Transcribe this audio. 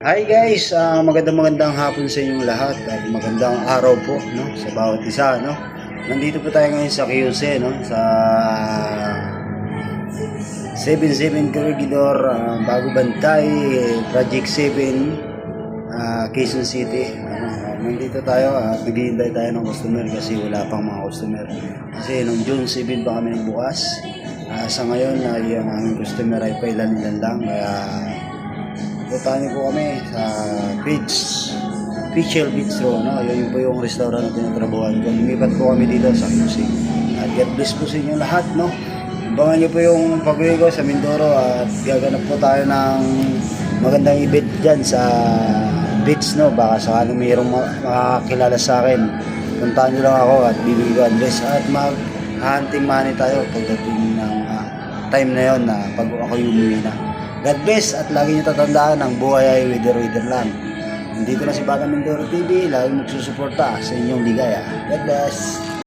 Hi guys, magandang hapon sa inyong lahat at magandang araw po no sa bawat isa no. Nandito po tayo ngayon sa QC no sa 77 Corregidor, Bago Bantay, Project 7, Quezon City. Nandito tayo at naghihintay tayo ng customer kasi wala pang mga customer. Kasi nung June 7 pa kami nagbukas. Sa ngayon ay ang aming customer ay pailan-ilan lang kaya puntahan niyo po kami sa Peachel Bistro, no? Yun po yung restaurant na tinatrabuhan ko. Lumipat po kami dito sa QC. At God bless po sa inyo lahat, no? Abangan niyo po yung pag-uwi ko sa Mindoro at gaganap po tayo ng magandang event dyan sa beach, no? Baka sakaling mayroong makakilala sa akin. Puntahan niyo lang ako at bibigyan ko address at mag-hunting money tayo pagdating ng time na yon na pag ako yung umuwi na. God bless at lagi niyo tatandaan ang buhay ay wither lang. Nandito na si Batang Mindoro TV, lagi magsusuporta sa inyong ligaya. God bless.